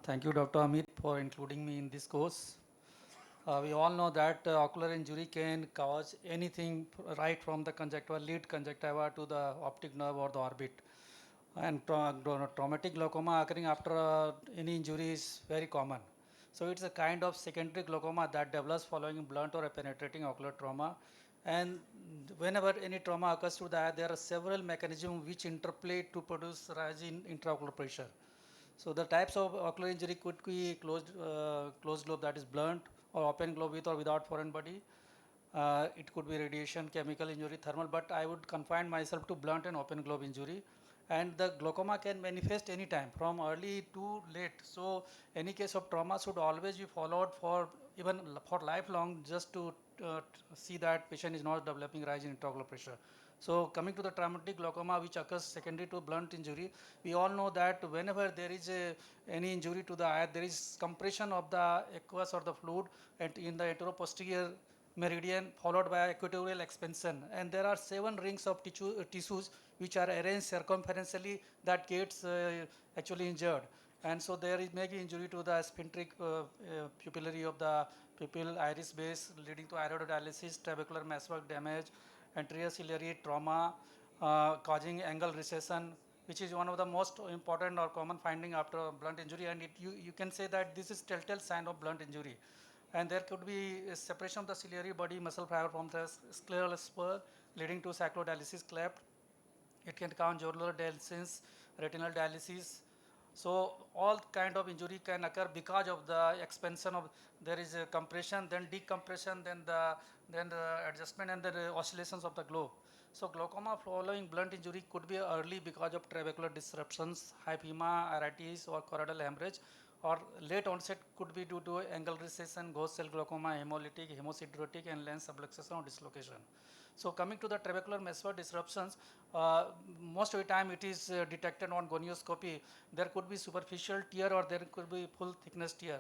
Thank you, Dr. Amit, for including me in this course. We all know that ocular injury can cause anything right from the conjunctiva, lead conjunctiva to the optic nerve or the orbit. And traumatic glaucoma occurring after any injury is very common. So it's a kind of secondary glaucoma that develops following blunt or a penetrating ocular trauma. And whenever any trauma occurs to the eye, there are several mechanisms which interplay to produce rise in intraocular pressure. So the types of ocular injury could be closed globe, that is blunt, or open globe with or without foreign body. It could be radiation, chemical injury, thermal, but I would confine myself to blunt and open globe injury. And the glaucoma can manifest anytime from early to late. So any case of trauma should always be followed for even for lifelong, just to see that patient is not developing rise in intraocular pressure. So coming to the traumatic glaucoma, which occurs secondary to blunt injury, we all know that whenever there is any injury to the eye, there is compression of the aqueous or the fluid and in the anteroposterior meridian, followed by equatorial expansion. And there are 7 rings of tissues which are arranged circumferentially that gets actually injured. And so there is maybe injury to the sphincteric pupillary of the pupil iris base, leading to iridodialysis, trabecular meshwork damage, anterior ciliary trauma, causing angle recession, which is one of the most important or common finding after blunt injury. And you can say that this is telltale sign of blunt injury. And there could be a separation of the ciliary body muscle fiber from the scleral spur, leading to cyclodialysis cleft. It can cause jugular dialysis, retinal dialysis. So all kind of injury can occur because of the expansion of, there is a compression, then decompression, then the adjustment and the oscillations of the globe. So glaucoma following blunt injury could be early because of trabecular disruptions, hypema, iritis, or choroidal hemorrhage, or late onset could be due to angle recession, ghost cell glaucoma, hemolytic, hemosiderotic, and lens subluxation or dislocation. So coming to the trabecular meshwork disruptions, most of the time it is detected on gonioscopy. There could be superficial tear or there could be full thickness tear.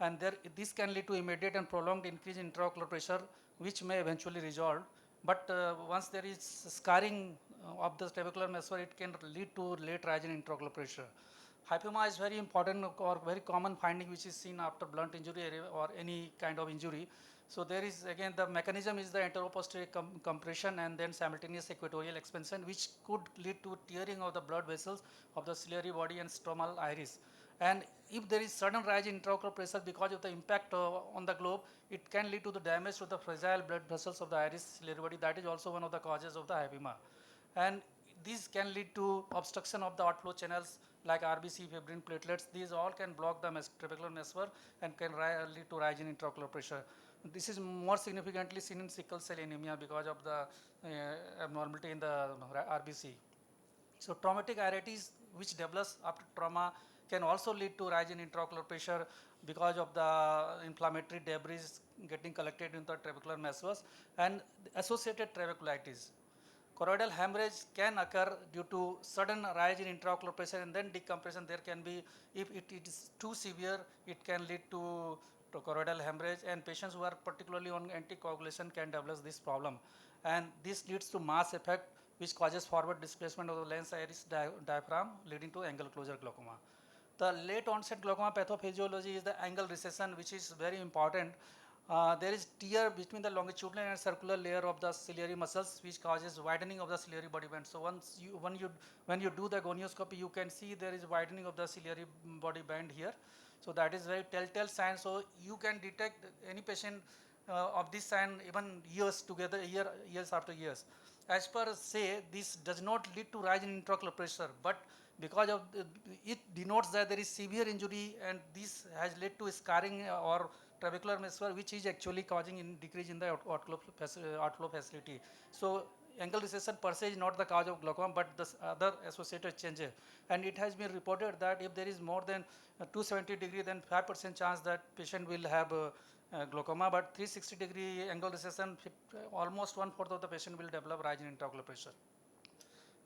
And this can lead to immediate and prolonged increase in intraocular pressure, which may eventually resolve. But once there is scarring of the trabecular meshwork, it can lead to late rise in intraocular pressure. Hypoma is very important or very common finding which is seen after blunt injury or any kind of injury. So there is again the mechanism is the anteroposterior compression and then simultaneous equatorial expansion, which could lead to tearing of the blood vessels of the ciliary body and stromal iris. And if there is sudden rise in intraocular pressure because of the impact on the globe, it can lead to the damage to the fragile blood vessels of the iris ciliary body. That is also one of the causes of the hypema. And these can lead to obstruction of the outflow channels like RBC, fibrin, platelets. These all can block the trabecular meshwork and can lead to rise in intraocular pressure. This is more significantly seen in sickle cell anemia because of the abnormality in the RBC. So traumatic iritis which develops after trauma can also lead to rise in intraocular pressure because of the inflammatory debris getting collected in the trabecular meshwork and associated trabeculitis. Choroidal hemorrhage can occur due to sudden rise in intraocular pressure and then decompression. There can be, if it is too severe, it can lead to choroidal hemorrhage, and patients who are particularly on anticoagulation can develop this problem. And this leads to mass effect which causes forward displacement of the lens iris diaphragm leading to angle closure glaucoma. The late onset glaucoma pathophysiology is the angle recession, which is very important. There is tear between the longitudinal and circular layer of the ciliary muscles, which causes widening of the ciliary body band. So when you do the gonioscopy, you can see there is widening of the ciliary body band here. So that is very telltale sign. So you can detect any patient of this sign even years together, years after years. As per say, this does not lead to rise in intraocular pressure, but because of it denotes that there is severe injury, and this has led to scarring or trabecular meshwork, which is actually causing decrease in the outflow facility. So angle recession per se is not the cause of glaucoma, but the other associated changes. And it has been reported that if there is more than 270 degree, then 5% chance that patient will have glaucoma, but 360-degree angle recession, almost 1/4 of the patient will develop rise in intraocular pressure.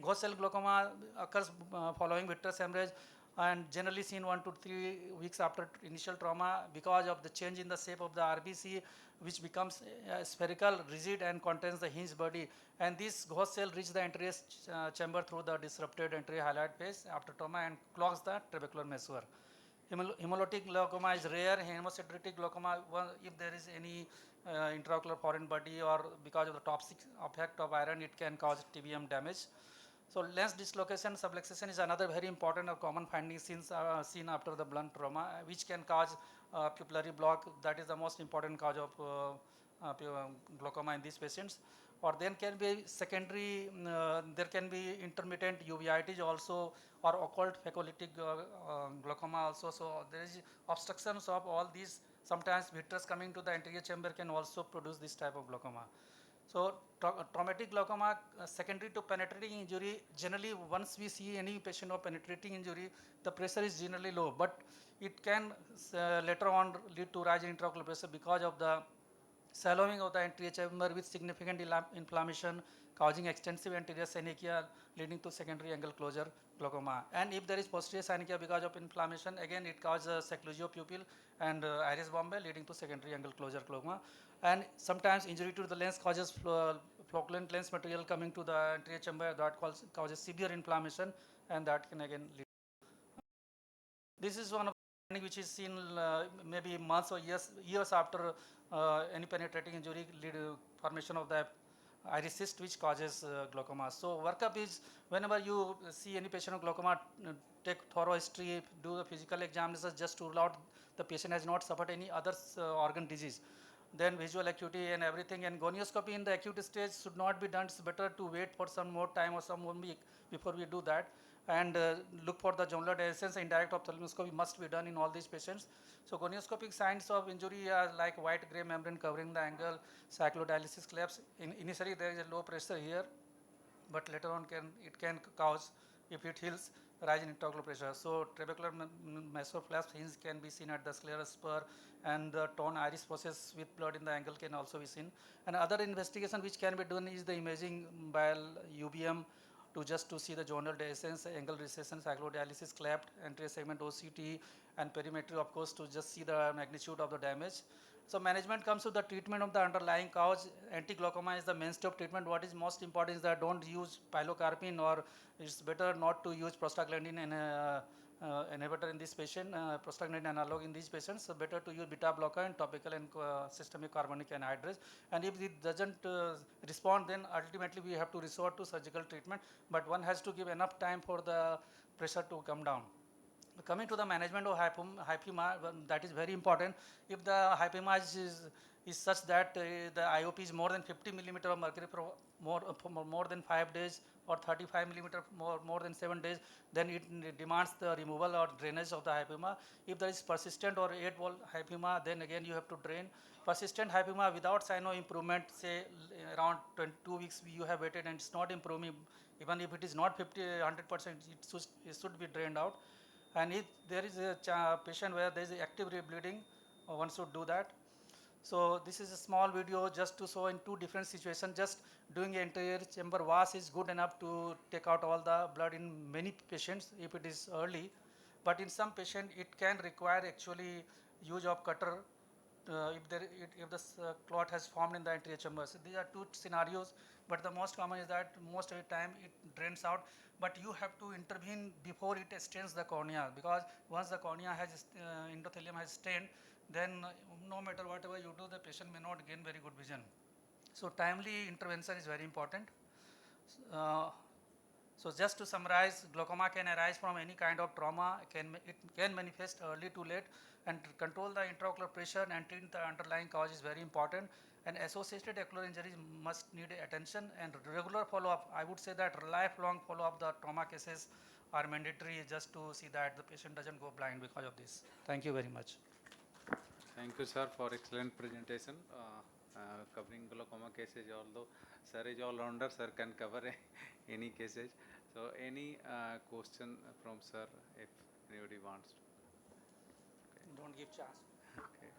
Ghost cell glaucoma occurs following vitreous hemorrhage and generally seen 1 to 3 weeks after initial trauma because of the change in the shape of the RBC, which becomes spherical, rigid, and contains the hinge body. And this ghost cell reaches the anterior chamber through the disrupted anterior hyaloid phase after trauma and clogs the trabecular meshwork. Hemolytic glaucoma is rare. Hemocytic glaucoma, if there is any intraocular foreign body or because of the toxic effect of iron, it can cause TBM damage. So lens dislocation, subluxation is another very important or common finding seen after the blunt trauma, which can cause pupillary block. That is the most important cause of glaucoma in these patients. Or then can be secondary, there can be intermittent uveitis also, or occult phacolytic glaucoma also. So there is obstructions of all these. Sometimes vitreous coming to the anterior chamber can also produce this type of glaucoma. So traumatic glaucoma secondary to penetrating injury, generally once we see any patient of penetrating injury, the pressure is generally low, but it can later on lead to rise in intraocular pressure because of the shallowing of the anterior chamber with significant inflammation causing extensive anterior synechia leading to secondary angle closure glaucoma. And if there is posterior synechia because of inflammation, again it causes seclusio pupil and iris bombae leading to secondary angle closure glaucoma. And sometimes injury to the lens causes flocculent lens material coming to the anterior chamber that causes severe inflammation, and that can again lead. This is one of the which is seen maybe months or years after any penetrating injury lead formation of the iris cyst which causes glaucoma. So workup is whenever you see any patient with glaucoma, take thorough history, do the physical examinations just to rule out the patient has not suffered any other organ disease. Then visual acuity and everything, and gonioscopy in the acute stage should not be done. It's better to wait for some more time or some 1 week before we do that, and look for the jonular dehiscence. Indirect ophthalmoscopy must be done in all these patients. So gonioscopic signs of injury are like white gray membrane covering the angle, cyclodialysis collapse. Initially there is a low pressure here, but later on it can cause, if it heals, rise in intraocular pressure. So trabecular mesoflaps hinge can be seen at the scleral spur, and the torn iris process with blood in the angle can also be seen. And other investigation which can be done is the imaging by UBM to see the journal dehiscence, angle recession, cyclodialysis, cleft, anterior segment OCT, and perimetry, of course, to just see the magnitude of the damage. So management comes to the treatment of the underlying cause. Anti-glaucoma is the mainstay of treatment. What is most important is that don't use pilocarpine, or it's better not to use prostaglandin and inhibitor in this patient, prostaglandin analog in these patients. So better to use beta blocker and topical and systemic carbonic anhydrase. And if it doesn't respond, then ultimately we have to resort to surgical treatment. But one has to give enough time for the pressure to come down. Coming to the management of hypema, that is very important. If the hypema is such that the IOP is more than 50 millimeter of mercury for more than 5 days, or 35 millimeter more than 7 days, then it demands the removal or drainage of the hypema. If there is persistent or 8-wall hypema, then again you have to drain. Persistent hypema without sign of improvement, say around 22 weeks you have waited and it's not improving, even if it is not 100%, it should be drained out. And if there is a patient where there is active bleeding, one should do that. So this is a small video just to show in two different situations. Just doing an anterior chamber wash is good enough to take out all the blood in many patients if it is early, but in some patient it can require actually use of cutter if the clot has formed in the anterior chamber. So these are two scenarios, but the most common is that most of the time it drains out, but you have to intervene before it stains the cornea, because once the cornea has endothelium has stained, then no matter whatever you do, the patient may not gain very good vision. So timely intervention is very important. Uh, so just to summarize, glaucoma can arise from any kind of trauma. It can manifest early to late, and to control the intraocular pressure and treat the underlying cause is very important. And associated ocular injuries must need attention and regular follow-up. I would say that lifelong follow-up the trauma cases are mandatory, just to see that the patient doesn't go blind because of this. Thank you very much. Thank you, sir, for excellent presentation covering glaucoma cases. Although sir is all-rounder, sir can cover any cases. So any question from sir, if anybody wants to? Okay. Don't give chance. Okay.